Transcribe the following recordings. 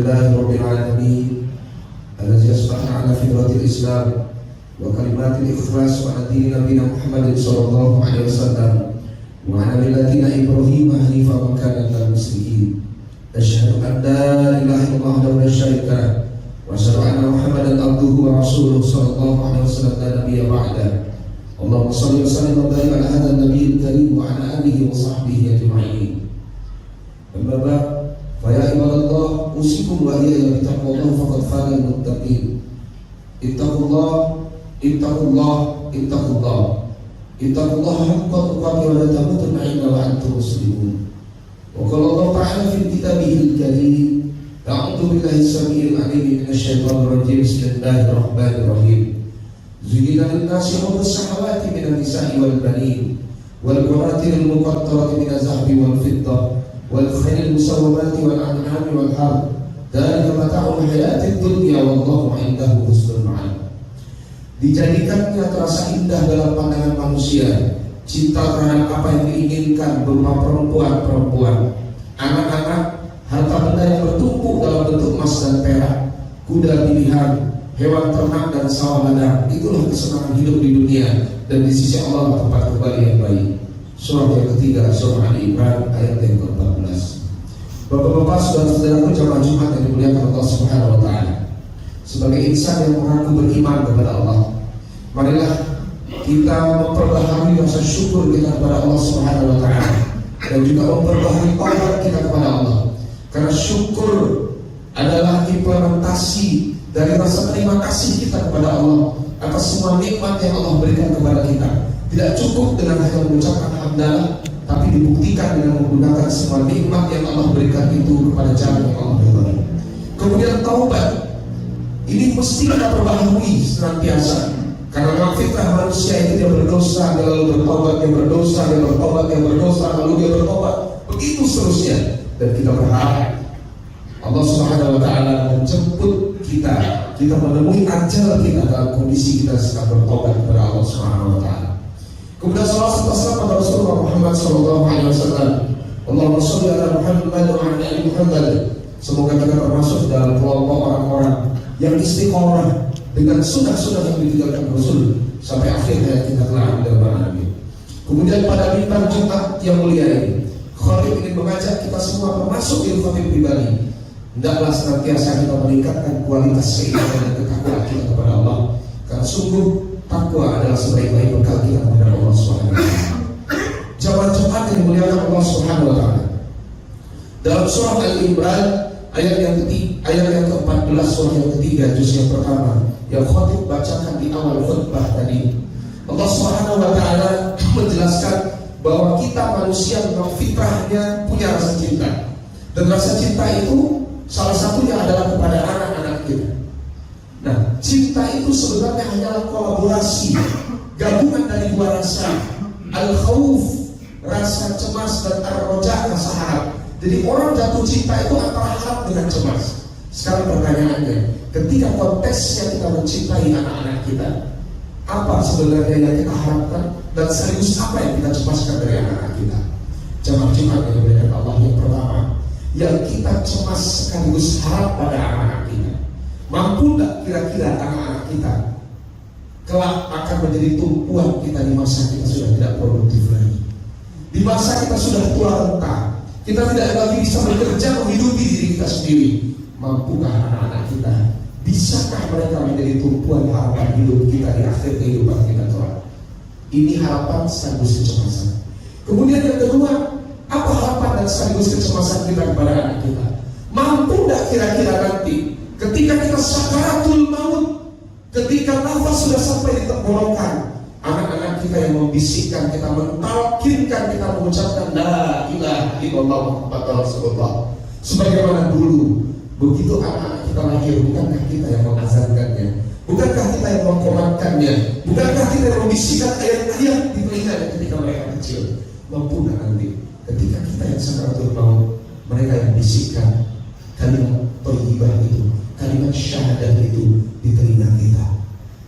Alhamdulillahirabbil alamin alladzi asbahna ala fitratil Islam wa kalimatil ikhlas wa ala dini nabiyina Muhammadin sallallahu alaihi wasallam wa ala millatina Ibrahim hanifan wa kana minal muslimin. Asyhadu an la ilaha illallah wa la syarika lah wa asyhadu anna Muhammadan abduhu wa rasuluhu sallallahu alaihi wasallam la nabiyya ba'da. Allahumma shalli wa sallim wa barik ala hadzal nabiyil karim wa ala alihi wa sahbihi ajma'in. Amma ba'd, fa ya ibadallah, usikum wa iyaya bittaqwallah faqad fazal muttaqin. Ittaqullah, ittaqullah, ittaqullah. Ittaqullah haqqa tuqatih wa la tamutunna illa wa antum muslimun. Wa qala Allah ta'ala fi kitabihil karim, a'udzu billahi as-sami'il 'alim minasy syaithanir rajim. Bismillahirrahmanirrahim. Zuyyina lin-nasi hubbu ash-shahawati minan nisa'i wal banin wal qanatir al-muqattarati minaz zahabi wal fiddah wal khayl al-musawwamati wal an'ami wal harth. Dzalika mata'ul hayatid dunya wallahu 'indahu husnul ma'ab. Dijadikannya terasa indah dalam pandangan manusia cinta terhadap apa yang diinginkan berupa perempuan-perempuan, anak-anak, harta benda yang bertumpuk dalam bentuk emas dan perak, kuda pilihan, hewan ternak dan sawah ladang. Itulah kesenangan hidup di dunia, dan di sisi Allah tempat kembali yang baik. Surah yang ketiga, surah Ali Imran ayat yang ke-14. Bapak-bapak, saudara-saudaraku jamaah Jumat yang dimuliakan Allah Subhanahu wa taala. Sebagai insan yang mengaku beriman kepada Allah, marilah kita memperbaharui rasa syukur kita kepada Allah Subhanahu wa taala, dan juga memperbaharui taubat kita kepada Allah. Karena syukur adalah implementasi dari rasa terima kasih kita kepada Allah atas semua nikmat yang Allah berikan kepada kita. Tidak cukup dengan hanya mengucapkan hamdalah, tapi dibuktikan dengan menggunakan semua nikmat yang Allah berikan itu kepada jalan yang Allah berikan. Kemudian taubat ini mesti kita perbaharui senantiasa, karena fitrah manusia itu dia berdosa, dia lalu bertobat, dia berdosa, dia bertobat, dia berdosa, lalu dia bertobat, begitu seterusnya. Dan kita berharap Allah Subhanahu wa taala menjemput kita menemui ajal kita dalam kondisi kita sedang bertobat kepada Allah Subhanahu wa taala. Kemudian salawat serta salam pada Rasulullah Muhammad sallallahu alaihi wasallam. Allahumma shalli ala Muhammad wa ala ali Muhammad. Semoga kita termasuk dalam kelompok orang-orang yang istiqomah dengan sunnah-sunnah yang ditinggalkan Rasul sampai akhir hayat kita kelak dalam Nabi. Kemudian pada mimbar Jumat yang mulia ini, khatib ingin mengajak kita semua termasuk ilmu khatib pribadi. Hendaklah senantiasa kita meningkatkan kualitas keimanan dan ketakwaan kita kepada Allah, karena sungguh takwa adalah sebaik-baik bekal kita kepada Allah Subhanahu wa taala. Jamaah Jumat yang dimuliakan Allah Subhanahu wa taala. Dalam surah Al-Imran ayat yang ke-14 surah yang ketiga juz yang pertama yang khatib bacakan di awal khutbah tadi, Allah Subhanahu wa taala menjelaskan bahwa kita manusia memang fitrahnya punya rasa cinta, dan rasa cinta itu salah satunya adalah kepada anak-anak kita. Nah, cinta itu sebenarnya hanyalah kolaborasi, gabungan dari dua rasa, al-khauf, rasa cemas, dan ar-roja, rasa harap. Jadi orang jatuh cinta itu antara harap dengan cemas. Sekarang pertanyaannya, ketika konteksnya kita mencintai anak-anak kita, apa sebenarnya yang kita harapkan dan sekaligus apa yang kita cemaskan dari anak-anak kita? Jamaah Jumat yang dimuliakan Allah, yang pertama yang kita cemas sekaligus harap pada anak-anak kita, mampu tak kira-kira anak-anak kita kelak akan menjadi tumpuan kita di masa kita sudah tidak produktif lagi, di masa kita sudah tua renta, kita tidak lagi bisa bekerja menghidupi diri kita sendiri. Mampukah anak-anak kita, bisakah mereka menjadi tumpuan harapan hidup kita di akhir kehidupan kita kelak? Ini harapan sekaligus kecemasan. Kemudian yang kedua, apa harapan dan sekaligus kecemasan kita kepada anak kita? Mampu tidak kira-kira nanti ketika kita sakaratul maut, ketika nafas sudah sampai di tenggorokan, anak-anak kita yang membisikkan kita, mentalkinkan kita, mengucapkan la ilaha illallah Muhammadur Rasulullah sebagaimana dulu. Begitu anak-anak kita lahir, bukankah kita yang mengazankannya? Bukankah kita yang mengkomankannya? Bukankah kita yang membisikkan ayat-ayat di telinganya ketika mereka kecil? Mampu nanti ketika kita yang sakaratul maut, mereka yang bisikkan kalimat thayyibah itu, kalimat syahadat itu di telinga kita.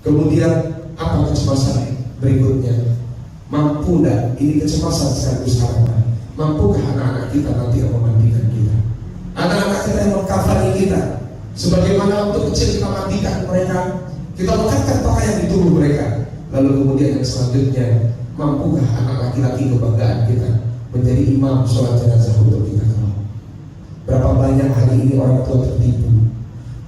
Kemudian apa kecemasan berikutnya? Mampu tidak? Ini kecemasan sekaligus harapan. Mampukah anak-anak kita nanti yang memandikan kita? Anak-anak kita yang mengkafani kita? Sebagaimana waktu kecil kita mandikan mereka, kita lekatkan pakaian di tubuh mereka. Lalu kemudian yang selanjutnya, mampukah anak laki-laki kebanggaan kita menjadi imam sholat jenazah untuk kita? Berapa banyak hari ini orang tua tertipu.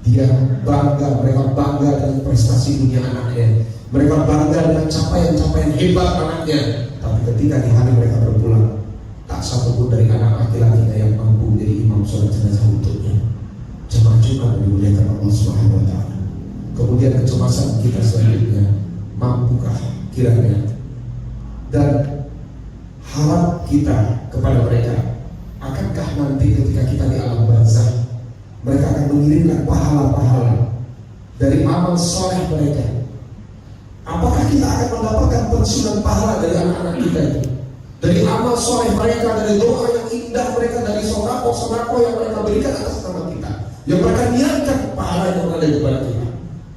Dia bangga, mereka bangga dengan prestasi dunia anaknya, mereka bangga dengan capaian-capaian hebat anaknya. Tapi ketika di hari mereka berpulang, tak satu pun dari anak laki-lakinya yang mampu menjadi imam sholat jenazah untuknya. Jemaah Jumat dimuliakan Allah Subhanahu wa Ta'ala. Kemudian kecemasan kita selanjutnya, mampukah kiranya dan harap kita kepada mereka, akankah nanti ketika kita di alam barzakh mereka akan mengirimkan pahala-pahala dari amal soleh mereka? Apakah kita akan mendapatkan pensiunan pahala dari anak-anak kita itu, dari amal soleh mereka, dari doa yang indah mereka, dari sodako yang mereka berikan atas nama kita, yang mereka niatkan pahala yang ada kepada kita?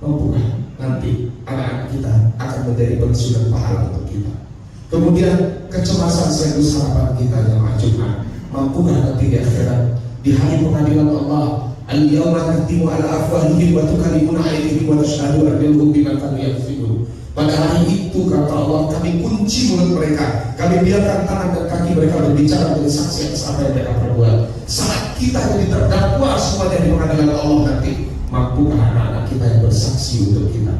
Mampukah nanti anak-anak kita akan menjadi pensiunan pahala untuk kita? Kemudian kecemasan sekaligus harapan kita yang Jumat, mampukah nanti di akhirat, di hari pengadilan Allah, al-yawma nakhtimu ala afwahihim wa tukallimuna aydihim wa tashhadu arjuluhum bima kanu yaksibun. Pada hari itu kata Allah, kami kunci mulut mereka, kami biarkan tangan dan kaki mereka berbicara menjadi saksi atas apa yang mereka perbuat. Saat kita jadi terdakwa semuanya di pengadilan Allah nanti, mampukah anak-anak kita yang bersaksi untuk kita?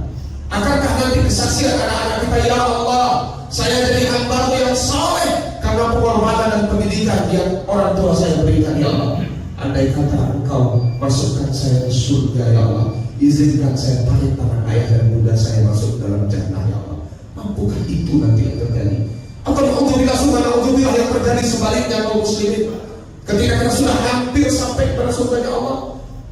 Akankah nanti kesaksian anak-anak kita, ya Allah, saya jadi hamba-Mu yang saleh karena pengorbanan dan pendidikan yang orang tua saya berikan, ya Allah. Andai kata Engkau masukkan saya ke surga, ya Allah, izinkan saya tarik tangan ayah dan bunda saya masuk dalam jannah, ya Allah. Mampukah itu nanti yang terjadi? Atau alhamdulillah yang terjadi sebaliknya, kaum muslimin, ketika kita sudah hampir sampai pada surganya Allah,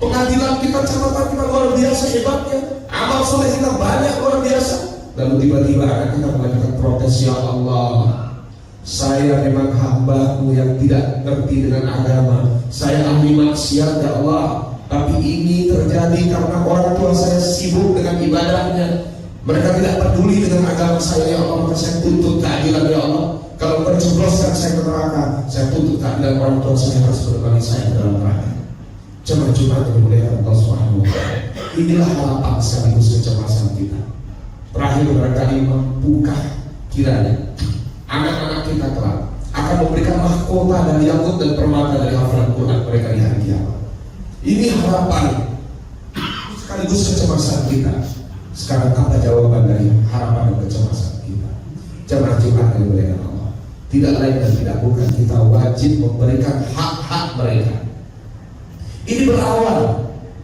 pengadilan kita, catatan kita luar biasa hebatnya, amal soleh kita banyak luar biasa, lalu tiba-tiba anak kita mengajukan protes, ya Allah, saya memang hamba-Mu yang tidak ngerti dengan agama, saya ahli maksiat, ya Allah, tapi ini terjadi karena orang tua saya sibuk dengan ibadahnya, mereka tidak peduli dengan agama saya, ya Allah, maka saya tuntut keadilan, ya Allah. Kalau menjebloskan saya ke neraka, saya tuntut keadilan, orang tua saya harus menemani saya ke dalam neraka. Jemaah Jumat yang dimuliakan Allah Subhanahu wa Ta'ala, inilah harapan sekaligus kecemasan kita. Terakhir barangkali, mampukah kiranya anak-anak kita kelak akan memberikan mahkota dan yakut dan permata dari hafalan Quran mereka di hari kiamat? Ini harapan sekaligus kecemasan kita. Sekarang apa jawaban dari harapan dan kecemasan kita? Jemaah Jumat yang dimuliakan Allah, tidak lain dan tidak bukan kita wajib memberikan hak-hak mereka. Ini berawal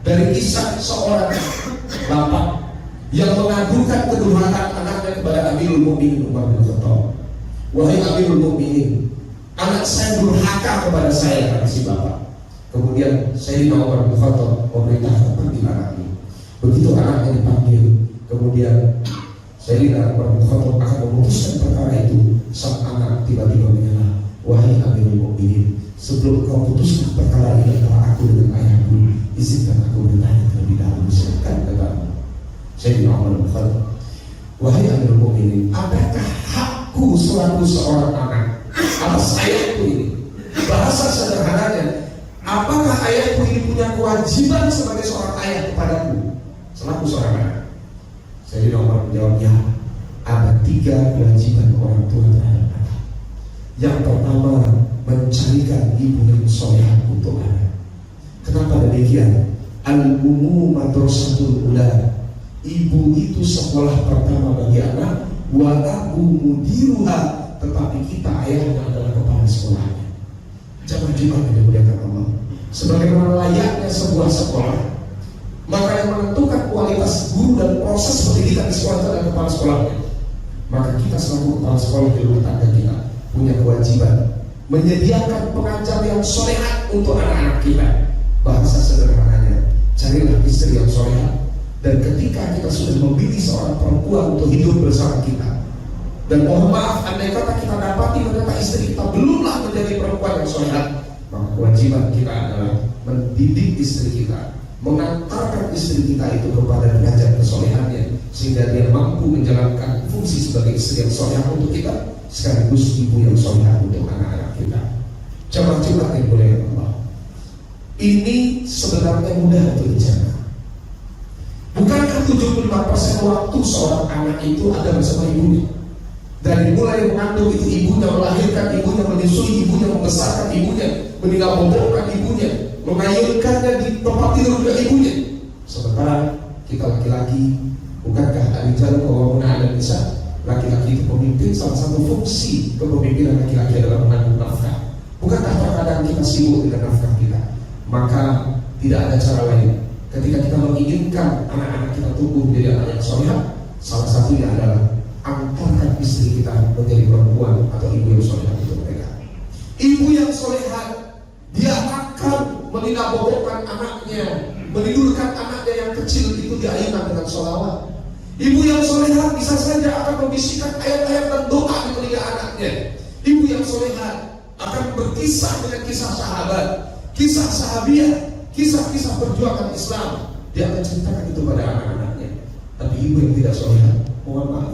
dari kisah seorang bapak yang mengadukan kedurhakaan anaknya kepada Amirul Mukminin Umar bin Khattab. Wahai Amirul Mukminin, anak saya durhaka kepada saya, kata si bapak. Kemudian Sayyidina Umar bin Khattab memerintahkan panggil anaknya. Begitu anaknya dipanggil, kemudian Sayyidina Umar bin Khattab akan memutuskan perkara itu. Sang anak tiba-tiba menyala, wahai Amirul Mukminin, sebelum kau putuskan perkara ini antara aku dengan ayahku, izinkan aku bertanya terlebih dahulu. Silakan, kata Sayyidina Umar bin Khattab, wahai Amirul Mukminin, adakah hakku selaku seorang anak atas ayahku ini? Bahasa sederhananya, apakah ayahku ini punya kewajiban sebagai seorang ayah kepadaku selaku seorang anak? Sayyidina Umar menjawab, ya, ada 3 kewajiban orang tua terhadap anak. Yang pertama, mencarikan ibu yang solehah untuk anak. Kenapa demikian? Al-ummu madrasatul ula, ibu itu sekolah pertama bagi anak. Wa abu mudiruha, tetapi kita ayahnya adalah kepala sekolahnya. Jemaah Jumat yang dimuliakan Allah, sebagaimana layaknya sebuah sekolah, maka yang menentukan kualitas guru dan proses pendidikan di sekolah itu adalah kepala sekolahnya. Maka kita selaku kepala sekolah di rumah tangga kita punya kewajiban menyediakan pengajar yang solehat untuk anak-anak kita. Bahasa sederhananya, carilah istri yang solehat. Dan ketika kita sudah memilih seorang perempuan untuk hidup bersama kita, dan mohon maaf, andai kata kita dapati ternyata istri kita belumlah menjadi perempuan yang solehat, maka kewajiban kita adalah mendidik istri kita, mengantarkan istri kita itu kepada derajat kesolehannya, sehingga dia mampu menjalankan fungsi sebagai istri yang solehat untuk kita, sekaligus ibu yang solehat untuk anak-anak kita. Jemaah Jumat yang dimuliakan Allah, ini sebenarnya mudah untuk dicapai. 95% waktu seorang anak itu ada bersama ibunya. Dari mulai mengandung itu ibunya, melahirkan ibunya, menyusui ibunya, membesarkan ibunya, meninggal bobokkan ibunya, mengayunkannya di tempat tidur juga ibunya. Sementara kita laki-laki, bukankah al-rijalu qawwamuna 'alan nisa? Laki-laki itu pemimpin, salah satu fungsi kepemimpinan laki-laki adalah menanggung nafkah. Bukankah terkadang kita sibuk dengan nafkah kita? Maka tidak ada cara lain. Ketika kita menginginkan anak-anak kita tumbuh menjadi anak yang soleh, salah satunya adalah antarkan istri kita menjadi perempuan atau ibu yang soleh untuk mereka. Ibu yang solehah, dia akan menindakbobokkan anaknya, menidurkan anaknya yang kecil itu diayunkan dengan sholawat. Ibu yang solehah bisa saja akan membisikkan ayat-ayat dan doa di telinga anaknya. Ibu yang solehah akan berkisah dengan kisah sahabat, kisah sahabiah, kisah-kisah perjuangan Islam. Dia akan ceritakan itu pada anak-anaknya. Tapi ibu yang tidak solehah, mohon maaf,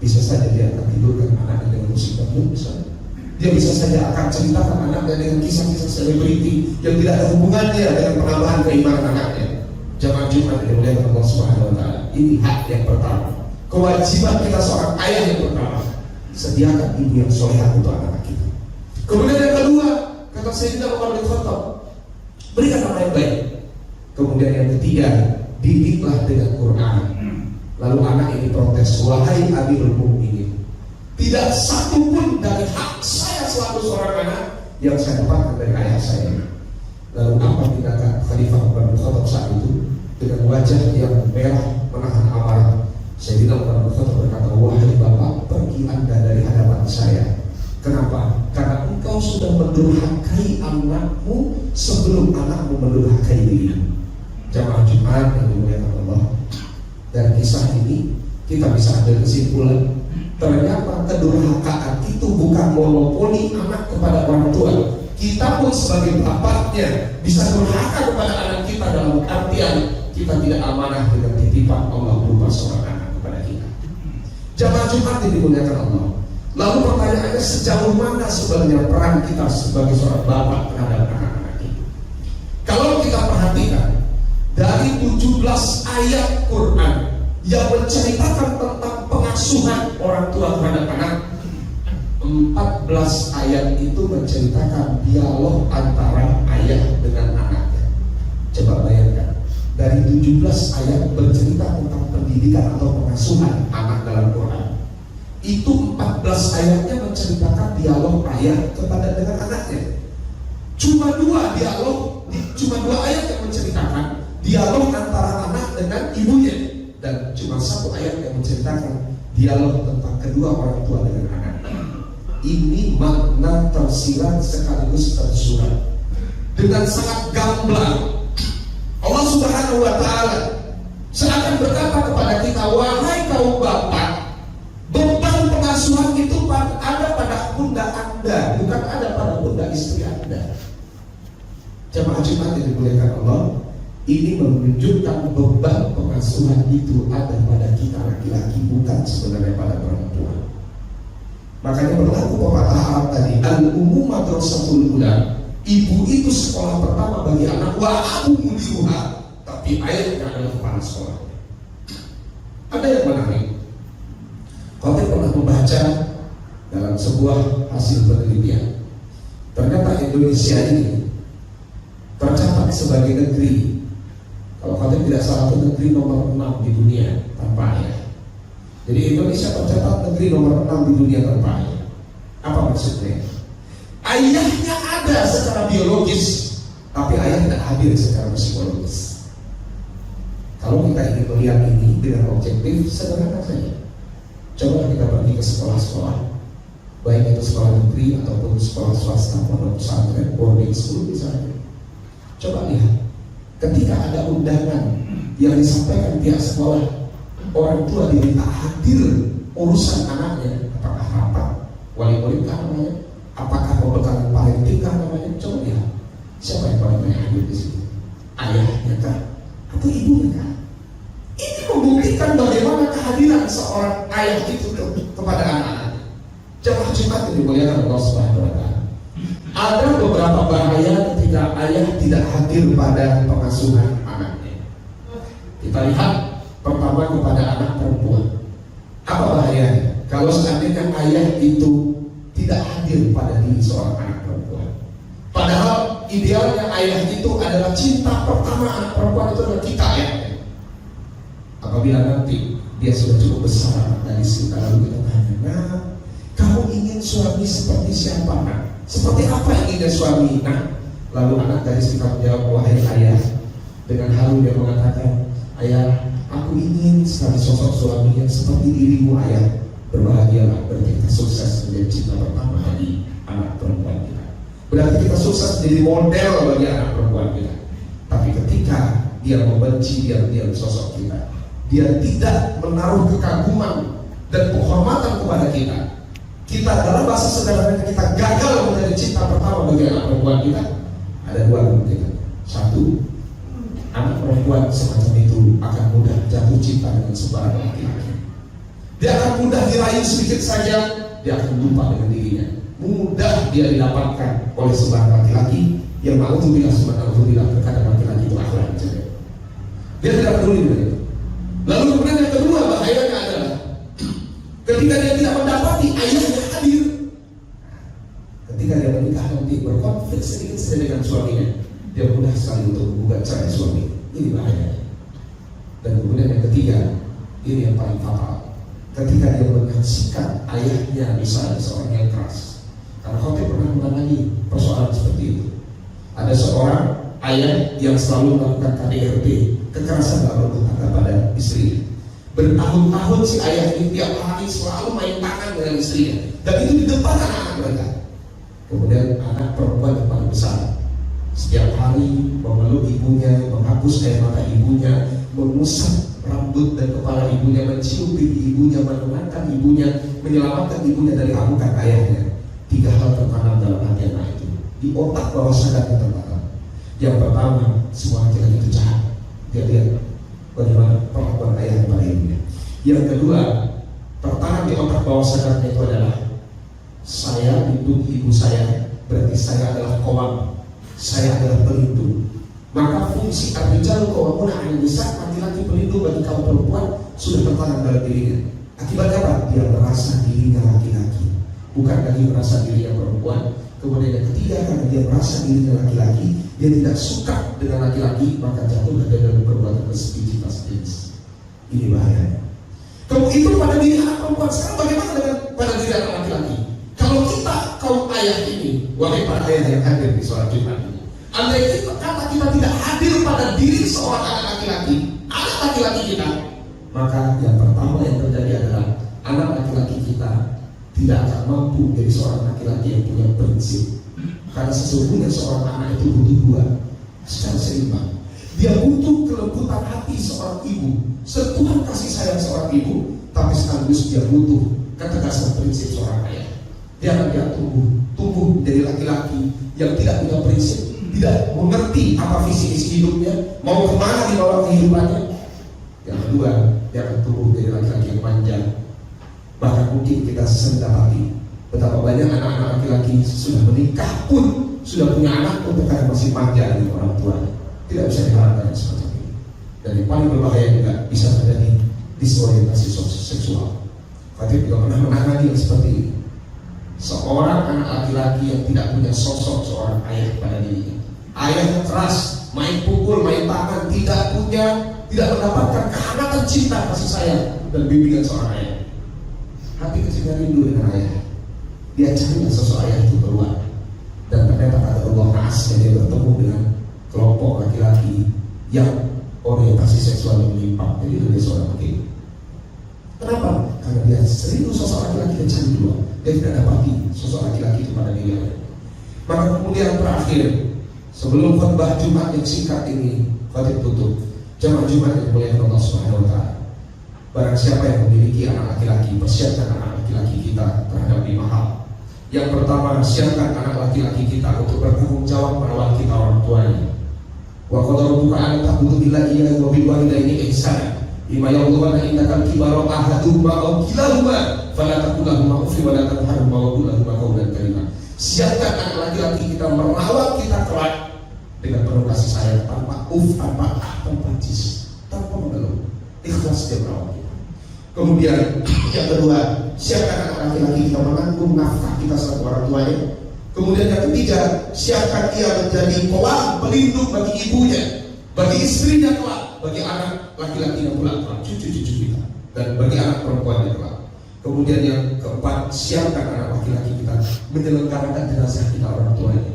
bisa saja dia akan tidurkan anaknya dengan musik dangdut misalnya. Dia bisa saja akan ceritakan anaknya dengan kisah-kisah selebriti yang tidak ada hubungannya dengan penambahan keimanan anaknya. Jamaah Jumat yang dimuliakan Allah Subhanahu wa taala. Ini hak yang pertama. Kewajiban kita seorang ayah yang pertama, sediakan ibu yang solehah untuk anak kita. Kemudian yang kedua, kata Sayyidina Umar bin Khattab, berikan nama yang baik. Kemudian yang ketiga, didiklah dengan Quran. Lalu anak ini protes, wahai Amirul Mukminin, tidak satu pun dari hak saya selaku seorang anak yang saya dapatkan dari ayah saya. Lalu apa tindakan Khalifah Umar bin Khattab saat itu? Dengan wajah yang merah menahan amarah, Sayyidina Umar bin Khattab berkata, wahai bapak, pergi anda dari hadapan saya. Kenapa? Karena engkau sudah mendurhakai anakmu sebelum anakmu mendurhakai dirimu. Jamaah Jumat yang dimuliakan Allah, dari kisah ini kita bisa ambil kesimpulan, ternyata kedurhakaan itu bukan monopoli anak kepada orang tua. Kita pun sebagai bapaknya bisa durhaka kepada anak kita dalam artian kita tidak amanah dengan titipan Allah berupa seorang anak kepada kita. Jamaah Jumat yang dimuliakan Allah, lalu pertanyaannya, sejauh mana sebenarnya peran kita sebagai seorang bapak terhadap anak-anak itu? Kalau kita perhatikan dari 17 ayat Quran yang menceritakan tentang pengasuhan orang tua terhadap anak, 14 ayat itu menceritakan dialog antara ayah dengan anaknya. Coba bayangkan, dari 17 ayat bercerita tentang pendidikan atau pengasuhan anak dalam Quran, itu 14 ayatnya menceritakan dialog ayah kepada dengan anaknya. Cuma dua ayat yang menceritakan dialog antara anak dengan ibunya, dan cuma satu ayat yang menceritakan dialog tentang kedua orang tua dengan anak. Ini makna tersirat sekaligus tersurat dengan sangat gamblang. Allah Subhanahu wa taala seakan berkata kepada kita, wahai kaum bapak, beban pengasuhan itu ada pada pundak anda, bukan ada pada pundak istri anda. Jamaah Jumat yang dimuliakan Allah, ini menunjukkan beban pengasuhan itu ada pada kita laki-laki, bukan sebenarnya pada perempuan. Makanya berlaku pepatah Arab tadi, al-ummu madrasatul ula, ibu itu sekolah pertama bagi anak, wa abu mudiruha, tapi ayahnya adalah kepala sekolah. Ada yang menarik, Khotib pernah membaca dalam sebuah hasil penelitian, ternyata Indonesia ini tercatat sebagai negeri, kalau Khotib tidak salah, itu negeri nomor 6 di dunia tanpa ayah. Jadi Indonesia tercatat negeri nomor 6 di dunia tanpa ayah. Apa maksudnya? Ayahnya ada secara biologis, tapi ayah tidak hadir secara psikologis. Kalau kita ingin melihat ini dengan objektif, sederhana saja. Coba kita pergi ke sekolah-sekolah, baik itu sekolah negeri ataupun sekolah swasta, pondok pesantren, boarding school misalnya. Coba lihat, ketika ada undangan yang disampaikan pihak sekolah, orang tua diminta hadir urusan anaknya, apakah rapat, wali murid kah namanya, apakah pembekalan parenting kah namanya, coba lihat, siapa yang paling banyak hadir di sini? Ayahnya kah? Atau ibunya kah? Ini membuktikan bagaimana kehadiran seorang ayah itu kepada anak-anaknya. Jamaah Jumat yang dimuliakan Allah Subhanahu wa taala, ada beberapa bahaya ketika ayah tidak hadir pada pengasuhan anaknya. Kita lihat Pertama kepada anak perempuan. Apa bahayanya? Kalau seandainya ayah itu tidak hadir pada diri seorang anak perempuan. Padahal idealnya ayah itu adalah cinta pertama anak perempuan itu adalah kita ya. Apabila nanti dia sudah cukup besar dari kita, lalu kita tanya, nah, kamu ingin suami seperti siapa? Nah, seperti apa inginnya suami? Nah, lalu anak dari kita menjawab, wahai ayah, dengan halu dia mengatakan, ayah, aku ingin sekali sosok suami yang seperti dirimu ayah. Berbahagialah, berarti kita sukses menjadi cinta pertama bagi anak perempuan kita. Berarti kita sukses menjadi model bagi anak perempuan kita. Tapi ketika dia membenci diam-diam sosok kita, dia tidak menaruh kekaguman dan penghormatan kepada kita, kita dalam bahasa sederhananya kita gagal menjadi cinta pertama bagi anak perempuan kita. Ada dua kemungkinan. Satu, anak perempuan semacam itu akan mudah jatuh cinta dengan sebarang laki-laki. Dia akan mudah dirayu sedikit saja, dia akan lupa dengan dirinya. Mudah dia didapatkan oleh sebarang laki-laki yang naudzubillah terkadang laki-laki itu akhlak jelek. Dia tidak peduli dengan itu. Lalu kemudian yang kedua bahayanya adalah ketika dia tidak mendapati ayahnya hadir. Ketika dia menikah nanti berkonflik sedikit saja dengan suaminya, dia mudah sekali untuk menggugat cerai suami. Ini bahaya. Dan kemudian yang ketiga, ini yang paling fatal. Ketika dia menyaksikan ayahnya misalnya seorang yang keras. Karena Khotib pernah mengalami persoalan seperti itu. Ada seorang ayah yang selalu melakukan KDRT, kekerasan dalam rumah tangga pada istrinya. Bertahun-tahun si ayah ini tiap hari selalu main tangan dengan istrinya, dan itu di depan anak-anak mereka. Kemudian anak perempuan yang paling besar setiap hari memeluk ibunya, menghapus air mata ibunya, mengusap rambut dan kepala ibunya, mencium pipi ibunya, menenangkan ibunya, menyelamatkan ibunya dari amukan ayahnya. Tiga hal tertanam dalam hati anak itu, di otak bawah sadarnya tertanam. Yang pertama, semua laki-laki itu jahat. Dia lihat bagaimana perlakuan ayah kepada ibunya. Yang kedua, tertanam di otak bawah sadarnya itu adalah, saya lindungi ibu saya, berarti saya adalah kawam, saya adalah pelindung. Maka fungsi ar-rijalu qawwamuna 'alal nisa, laki-laki pelindung bagi kaum perempuan, sudah tertanam dalam dirinya. Akibatnya apa? Dia merasa dirinya laki-laki, bukan lagi merasa dirinya perempuan. Kemudian yang ketiga, karena dia merasa dirinya laki-laki, dia tidak suka dengan laki-laki, maka jatuhlah dia dalam perbuatan kesepijitas jenis. Ini bahaya. Kemudian itu pada diri anak perempuan. Sekarang bagaimana dengan pada diri anak laki-laki? Kalau kita kaum ayah ini, wahai para ayah yang hadir di sholat Jumat ini, andai kata kita tidak hadir pada diri seorang anak laki-laki, anak laki-laki kita, maka yang pertama yang terjadi adalah anak laki-laki kita tidak akan mampu menjadi seorang laki-laki yang punya prinsip. Karena sesungguhnya seorang anak itu butuh dua secara seimbang. Dia butuh kelembutan hati seorang ibu, sentuhan kasih sayang seorang ibu, tapi sekaligus dia butuh ketegasan prinsip seorang ayah. Dia akan tumbuh menjadi laki-laki yang tidak punya prinsip, tidak mengerti apa visi misi hidupnya, mau kemana di bawah kehidupannya. Yang kedua, dia akan tumbuh menjadi laki-laki yang manja. Bahkan mungkin kita sering dapati betapa banyak anak-anak laki-laki sudah menikah pun, sudah punya anak pun terkadang masih manja dengan orang tuanya. Tidak bisa diharapkan seperti ini. Dan yang paling berbahaya juga bisa terjadi disorientasi seksual. Fatih juga pernah menangani yang seperti ini. Seorang anak laki-laki yang tidak punya sosok seorang ayah pada dirinya. Ayah yang keras, main pukul, main tangan, tidak mendapatkan kehangatan cinta, kasih sayang dan bimbingan seorang ayah. Hati kecilnya rindu dengan ayah. Dia cari sosok ayah itu keluar. Dan ternyata kata Allah naasnya dia bertemu dengan kelompok laki-laki yang orientasi seksual yang menyimpang. Jadi dia seorang begini. Kenapa? Karena dia sering sosok laki-laki yang cari dua. Dia tidak dapati sosok laki-laki itu pada dirinya. Maka kemudian terakhir, sebelum khutbah Jumat yang singkat ini khotib tutup, jamaah Jumat yang dimuliakan Allah Subhanahu wa Ta'ala, barang siapa yang memiliki anak laki-laki, persiapkan anak laki-laki kita terhadap 5 hal. Yang pertama, siapkan anak laki-laki kita untuk bertanggung jawab merawat kita orang tuanya. Wa qad rabbuka an ta'budu illa iyyahu wa bil walidayni ihsana. Imma yablughanna indaka al-kibara ahaduhuma aw kilahuma fala taqul lahumā uff wa la tanharhumā wa qul lahumā qawlan karīmā. Siapkan anak laki-laki kita merawat kita kelak dengan penuh kasih sayang, tanpa tanpa cis, tanpa mengeluh. ikhlas dia merawat kita. Kemudian yang kedua, siapkan anak laki-laki kita menanggung nafkah kita selaku orang tuanya. Kemudian yang ketiga, siapkan ia menjadi kolam pelindung bagi ibunya, bagi istrinya kelak, bagi anak laki-laki yang pula kelak, cucu-cucu kita, dan bagi anak perempuan yang kelak. Kemudian yang keempat, siapkan anak laki-laki kita menyelenggarakan jenazah kita orang tuanya.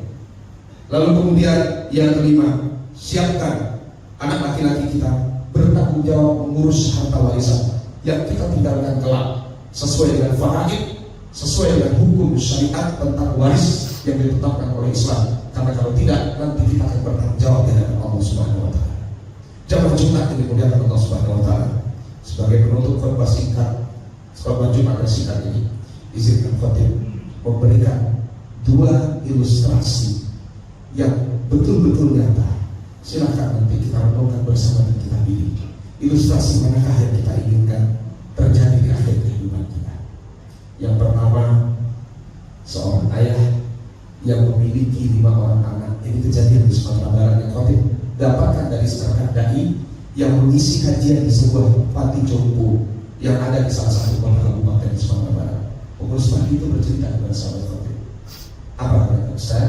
Lalu kemudian yang kelima, siapkan anak laki-laki kita bertanggung jawab mengurus harta warisan yang kita tinggalkan kelak sesuai dengan faraid, sesuai dengan hukum syariat tentang waris yang ditetapkan oleh Islam. Karena kalau tidak, nanti kita akan bertanggung jawab di hadapan Allah Subhanahu wa taala. Jamaah Jumat yang dimuliakan Allah Subhanahu wa taala. Sebagai penutup khutbah singkat, khutbah Jumat yang singkat ini, izinkan khatib memberikan dua ilustrasi yang betul-betul nyata. Silakan nanti kita renungkan bersama dan kita pilih ilustrasi manakah yang kita inginkan terjadi di akhir kehidupan kita. Yang pertama, seorang ayah yang memiliki 5 orang anak. Ini kejadian di Sumatera Barat yang khatib dapatkan dari seorang dai yang mengisi kajian di sebuah panti jompo yang ada di salah satu kota kabupaten di Sumatera Barat. Pengurus panti itu bercerita kepada sahabat khatib, apa kata Ustaz?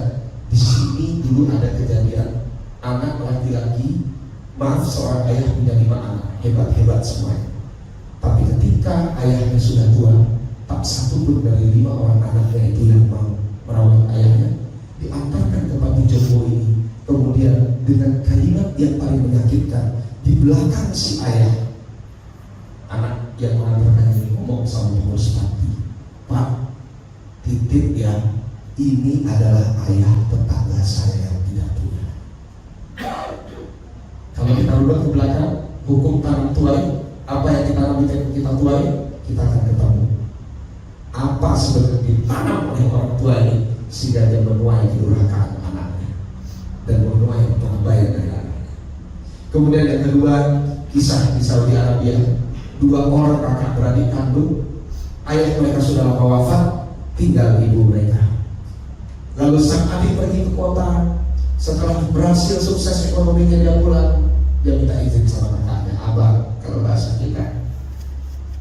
Di sini dulu ada kejadian anak laki-laki, maaf, seorang ayah punya 5 anak, hebat-hebat semuanya. Tapi ketika ayahnya sudah tua, tak satu pun dari 5 orang anaknya itu yang mau merawat ayahnya, diantarkan ke panti jompo ini. Kemudian dengan kalimat yang paling menyakitkan, di belakang si ayah, anak yang mengantarkan ini ngomong sama pengurus panti, Pak, titip ya, ini adalah ayah tetangga saya yang tidak punya. Kalau kita rubah ke belakang, hukum tanam tuai, apa yang kita tuai, kita akan ketemu apa sebenarnya ditanam oleh orang tua ini sehingga dia menuai kedurhakaan anaknya dan menuai pengabaian dari anaknya. Kemudian yang kedua, kisah di Saudi Arabia, 2 orang kakak beradik kandung, ayah mereka sudah lama wafat, tinggal ibu mereka. Lalu sang adik pergi ke kota. Setelah berhasil sukses ekonominya, dia pulang, dia minta izin sama kakaknya, abang, kalau bahasa kita,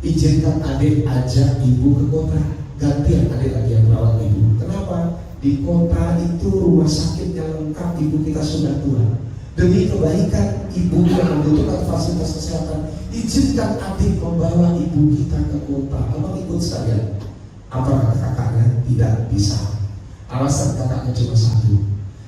izinkan adik ajak ibu ke kota, gantian adik lagi yang merawat ibu. Kenapa? Di kota itu rumah sakit yang lengkap, ibu kita sudah tua. Demi kebaikan ibu yang membutuhkan fasilitas kesehatan, izinkan adik membawa ibu kita ke kota. Abang ikut sekalian. Apa kata kakaknya? Tidak bisa. Alasan kakaknya cuma satu,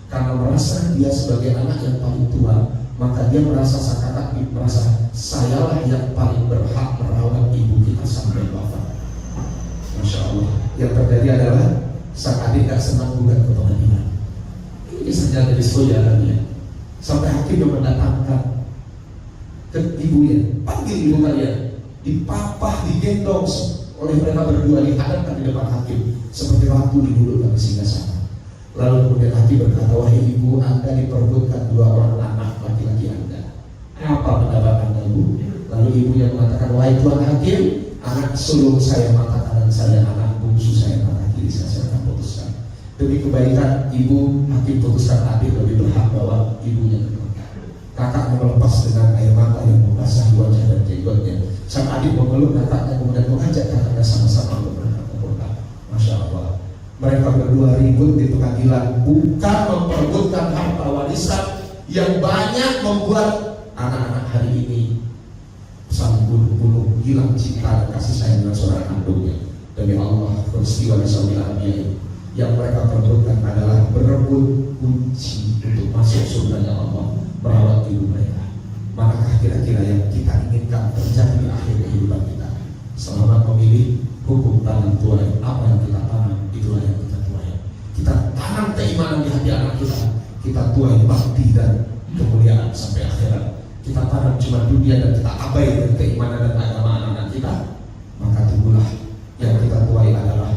karena merasa dia sebagai anak yang paling tua, maka dia merasa sang kakak merasa sayalah yang paling berhak merawat ibu kita sampai wafat. Masya Allah. Yang terjadi adalah sang adik gak senang gugat ke pengadilan. Ini kisahnya dari Saudi Arabia. Sampai hakim yang mendatangkan ke ibunya, panggil ibu kalian, dipapah, digendong oleh mereka berdua, dihadapkan di depan hakim seperti ratu didudukkan di singgasana. Lalu kemudian hakim berkata, wahai ibu, Anda diperebutkan 2 orang anak laki-laki Anda. Apa pendapat Anda, Bu? Lalu ibunya mengatakan, wahai Tuan Hakim, anak sulung saya mata kanan saya, anak bungsu saya mata kiri saya akan putuskan. Demi kebaikan ibu, hakim putuskan adik lebih berhak bawa ibunya ke kota. Kakak melepas dengan air mata yang membasahi wajah dan jenggotnya. Sang adik memeluk kakaknya, kemudian mengajak kakaknya sama-sama untuk berangkat ke kota. Masya Allah. Mereka berdua ribut di pengadilan, bukan memperebutkan harta warisan yang banyak membuat anak-anak hari ini saling bunuh-bunuh, hilang cinta dan kasih sayang dengan seorang kandungnya. Demi Allah, peristiwa di Saudi Arabia ini yang mereka perebutkan adalah berebut kunci untuk masuk surganya Allah, merawat ibu mereka. Manakah kira-kira yang kita inginkan terjadi di akhir kehidupan kita? Selamat memilih hukum tanam tuai. Apa yang kita tanam, itulah yang kita tuai. Kita tanam keimanan di hati anak kita tuai bakti dan kemuliaan sampai akhirat. Kita tanam cuma dunia dan kita abaikan keimanan dan agama anak-anak kita, maka tunggulah yang kita tuai adalah